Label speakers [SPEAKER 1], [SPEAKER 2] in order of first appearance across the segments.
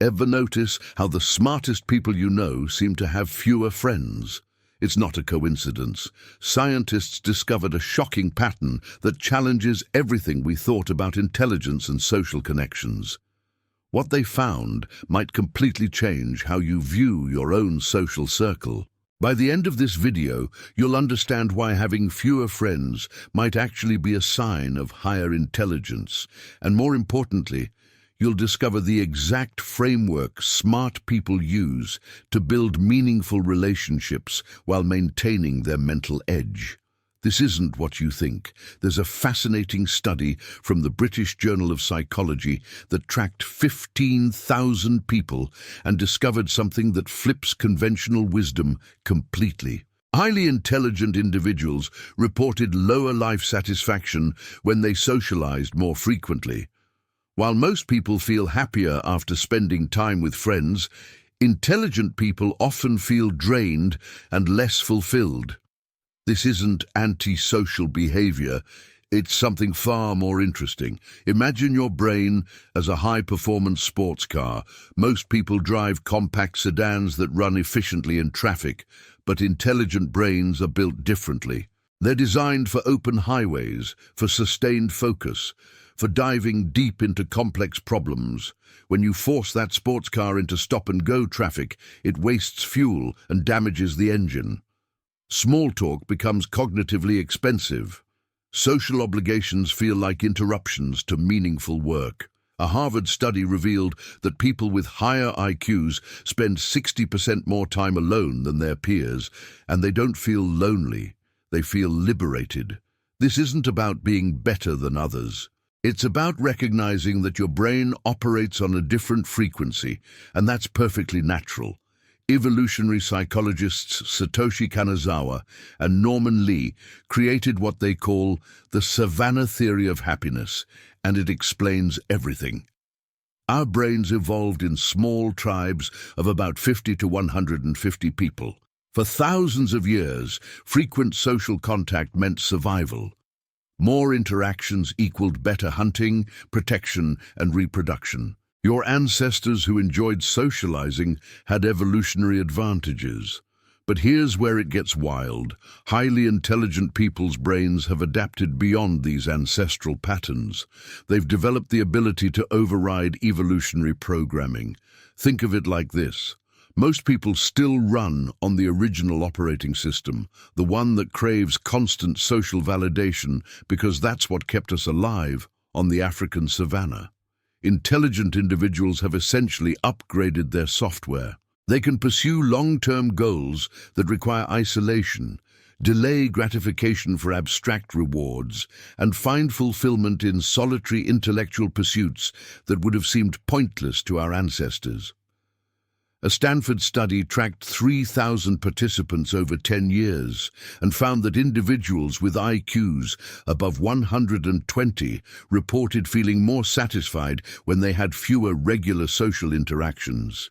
[SPEAKER 1] Ever notice how the smartest people you know seem to have fewer friends? It's not a coincidence. Scientists discovered a shocking pattern that challenges everything we thought about intelligence and social connections. What they found might completely change how you view your own social circle. By the end of this video, you'll understand why having fewer friends might actually be a sign of higher intelligence, and more importantly, you'll discover the exact framework smart people use to build meaningful relationships while maintaining their mental edge. This isn't what you think. There's a fascinating study from the British Journal of Psychology that tracked 15,000 people and discovered something that flips conventional wisdom completely. Highly intelligent individuals reported lower life satisfaction when they socialized more frequently. While most people feel happier after spending time with friends, intelligent people often feel drained and less fulfilled. This isn't antisocial behavior, it's something far more interesting. Imagine your brain as a high-performance sports car. Most people drive compact sedans that run efficiently in traffic, but intelligent brains are built differently. They're designed for open highways, for sustained focus, for diving deep into complex problems. When you force that sports car into stop-and-go traffic, it wastes fuel and damages the engine. Small talk becomes cognitively expensive. Social obligations feel like interruptions to meaningful work. A Harvard study revealed that people with higher IQs spend 60% more time alone than their peers, and they don't feel lonely. They feel liberated. This isn't about being better than others. It's about recognizing that your brain operates on a different frequency, and that's perfectly natural. Evolutionary psychologists Satoshi Kanazawa and Norman Lee created what they call the Savanna Theory of Happiness, and it explains everything. Our brains evolved in small tribes of about 50 to 150 people. For thousands of years, frequent social contact meant survival. More interactions equaled better hunting, protection, and reproduction. Your ancestors who enjoyed socializing had evolutionary advantages. But here's where it gets wild. Highly intelligent people's brains have adapted beyond these ancestral patterns. They've developed the ability to override evolutionary programming. Think of it like this. Most people still run on the original operating system, the one that craves constant social validation because that's what kept us alive on the African savanna. Intelligent individuals have essentially upgraded their software. They can pursue long-term goals that require isolation, delay gratification for abstract rewards, and find fulfillment in solitary intellectual pursuits that would have seemed pointless to our ancestors. A Stanford study tracked 3,000 participants over 10 years and found that individuals with IQs above 120 reported feeling more satisfied when they had fewer regular social interactions.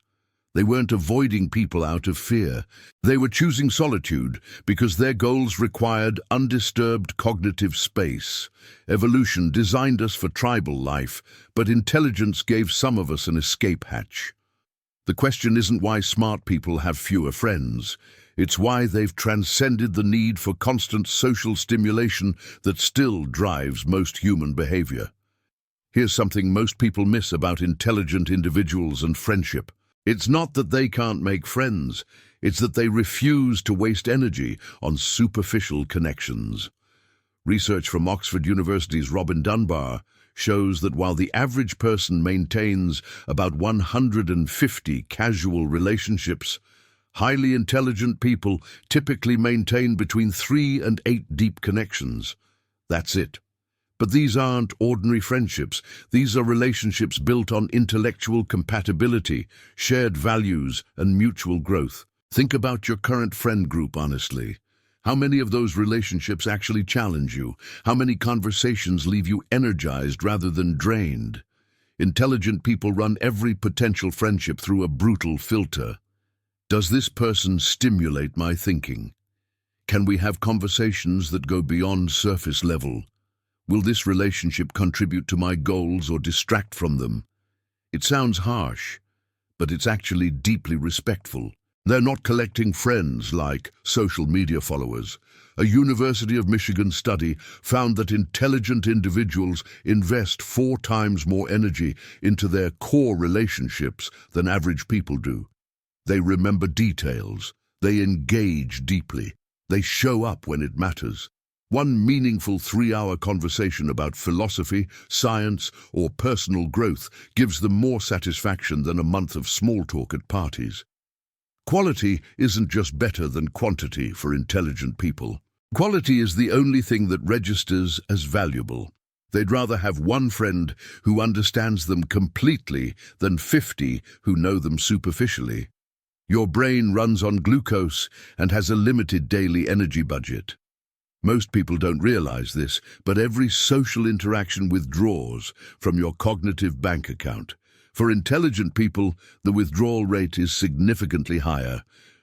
[SPEAKER 1] They weren't avoiding people out of fear. They were choosing solitude because their goals required undisturbed cognitive space. Evolution designed us for tribal life, but intelligence gave some of us an escape hatch. The question isn't why smart people have fewer friends. It's why they've transcended the need for constant social stimulation that still drives most human behavior. Here's something most people miss about intelligent individuals and friendship. It's not that they can't make friends, it's that they refuse to waste energy on superficial connections. Research from Oxford University's Robin Dunbar shows that while the average person maintains about 150 casual relationships, highly intelligent people typically maintain between 3 and 8 deep connections. That's it. But these aren't ordinary friendships. These are relationships built on intellectual compatibility, shared values, and mutual growth. Think about your current friend group honestly. How many of those relationships actually challenge you? How many conversations leave you energized rather than drained? Intelligent people run every potential friendship through a brutal filter. Does this person stimulate my thinking? Can we have conversations that go beyond surface level? Will this relationship contribute to my goals or distract from them? It sounds harsh, but it's actually deeply respectful. They're not collecting friends like social media followers. A University of Michigan study found that intelligent individuals invest 4 times more energy into their core relationships than average people do. They remember details. They engage deeply. They show up when it matters. One meaningful 3-hour conversation about philosophy, science, or personal growth gives them more satisfaction than a month of small talk at parties. Quality isn't just better than quantity for intelligent people. Quality is the only thing that registers as valuable. They'd rather have one friend who understands them completely than 50 who know them superficially. Your brain runs on glucose and has a limited daily energy budget. Most people don't realize this, but every social interaction withdraws from your cognitive bank account. For intelligent people, the withdrawal rate is significantly higher.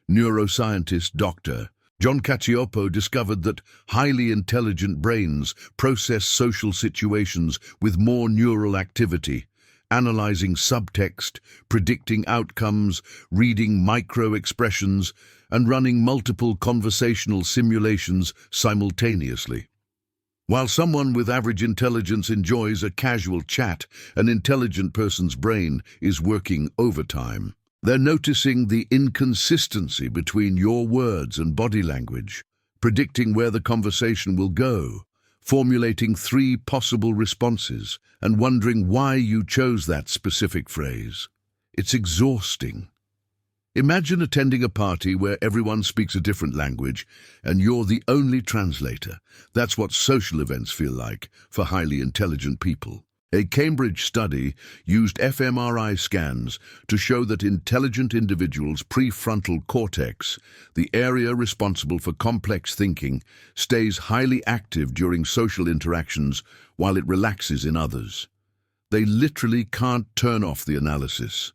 [SPEAKER 1] Neuroscientist Dr. John Cacioppo discovered that highly intelligent brains process social situations with more neural activity, analyzing subtext, predicting outcomes, reading micro-expressions, and running multiple conversational simulations simultaneously. While someone with average intelligence enjoys a casual chat, an intelligent person's brain is working overtime. They're noticing the inconsistency between your words and body language, predicting where the conversation will go, formulating 3 possible responses, and wondering why you chose that specific phrase. It's exhausting. Imagine attending a party where everyone speaks a different language and you're the only translator. That's what social events feel like for highly intelligent people. A Cambridge study used fMRI scans to show that intelligent individuals' prefrontal cortex, the area responsible for complex thinking, stays highly active during social interactions while it relaxes in others. They literally can't turn off the analysis.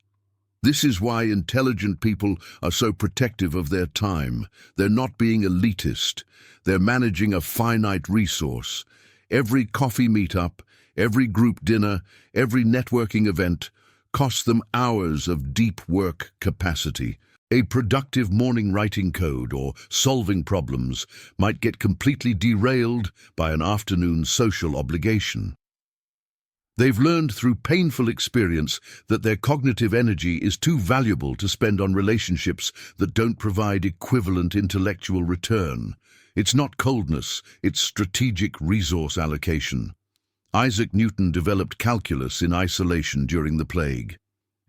[SPEAKER 1] This is why intelligent people are so protective of their time. They're not being elitist. They're managing a finite resource. Every coffee meetup, every group dinner, every networking event costs them hours of deep work capacity. A productive morning writing code or solving problems might get completely derailed by an afternoon social obligation. They've learned through painful experience that their cognitive energy is too valuable to spend on relationships that don't provide equivalent intellectual return. It's not coldness, it's strategic resource allocation. Isaac Newton developed calculus in isolation during the plague.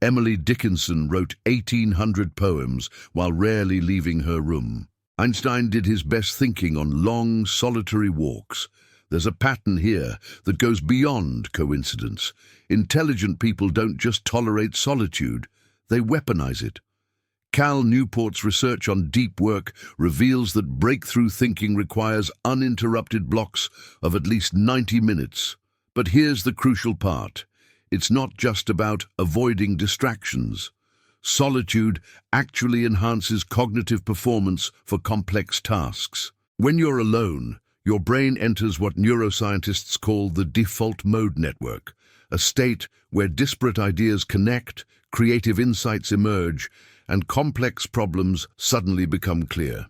[SPEAKER 1] Emily Dickinson wrote 1,800 poems while rarely leaving her room. Einstein did his best thinking on long, solitary walks. There's a pattern here that goes beyond coincidence. Intelligent people don't just tolerate solitude, they weaponize it. Cal Newport's research on deep work reveals that breakthrough thinking requires uninterrupted blocks of at least 90 minutes. But here's the crucial part. It's not just about avoiding distractions. Solitude actually enhances cognitive performance for complex tasks. When you're alone, your brain enters what neuroscientists call the default mode network, a state where disparate ideas connect, creative insights emerge, and complex problems suddenly become clear.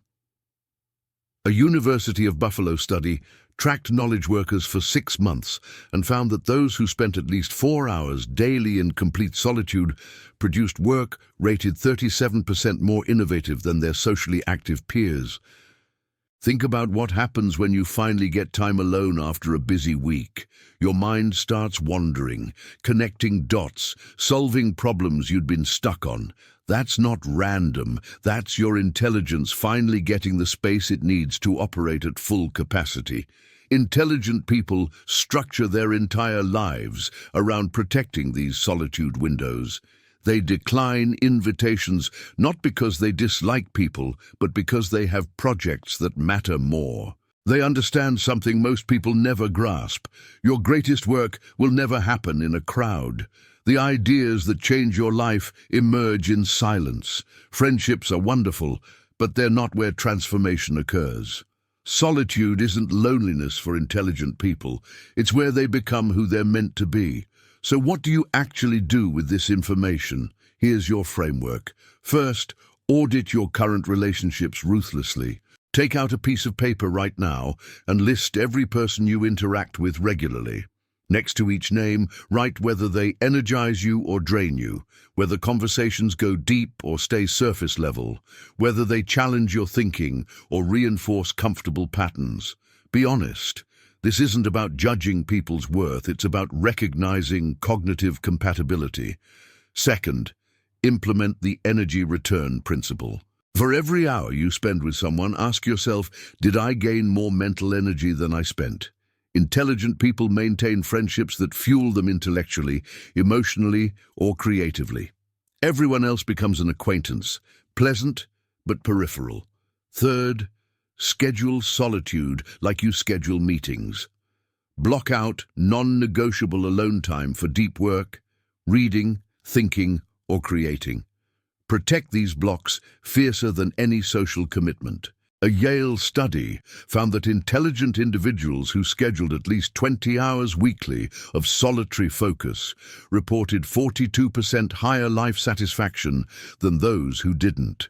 [SPEAKER 1] A University of Buffalo study tracked knowledge workers for 6 months and found that those who spent at least 4 hours daily in complete solitude produced work rated 37% more innovative than their socially active peers. Think about what happens when you finally get time alone after a busy week. Your mind starts wandering, connecting dots, solving problems you'd been stuck on. That's not random. That's your intelligence finally getting the space it needs to operate at full capacity. Intelligent people structure their entire lives around protecting these solitude windows. They decline invitations not because they dislike people, but because they have projects that matter more. They understand something most people never grasp. Your greatest work will never happen in a crowd. The ideas that change your life emerge in silence. Friendships are wonderful, but they're not where transformation occurs. Solitude isn't loneliness for intelligent people. It's where they become who they're meant to be. So what do you actually do with this information? Here's your framework. First, audit your current relationships ruthlessly. Take out a piece of paper right now and list every person you interact with regularly. Next to each name, write whether they energize you or drain you, whether conversations go deep or stay surface level, whether they challenge your thinking or reinforce comfortable patterns. Be honest. This isn't about judging people's worth, it's about recognizing cognitive compatibility. Second, implement the energy return principle. For every hour you spend with someone, ask yourself, did I gain more mental energy than I spent? Intelligent people maintain friendships that fuel them intellectually, emotionally, or creatively. Everyone else becomes an acquaintance, pleasant but peripheral. Third, schedule solitude like you schedule meetings. Block out non-negotiable alone time for deep work, reading, thinking, or creating. Protect these blocks fiercer than any social commitment. A Yale study found that intelligent individuals who scheduled at least 20 hours weekly of solitary focus reported 42% higher life satisfaction than those who didn't.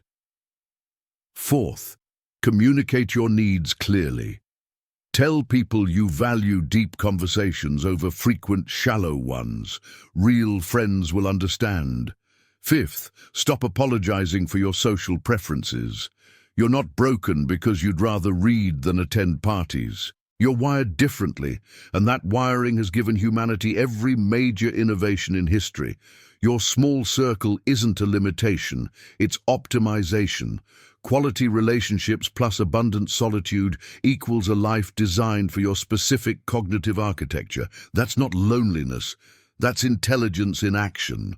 [SPEAKER 1] Fourth, communicate your needs clearly. Tell people you value deep conversations over frequent, shallow ones. Real friends will understand. Fifth, stop apologizing for your social preferences. You're not broken because you'd rather read than attend parties. You're wired differently, and that wiring has given humanity every major innovation in history. Your small circle isn't a limitation, it's optimization. Quality relationships plus abundant solitude equals a life designed for your specific cognitive architecture. That's not loneliness, that's intelligence in action.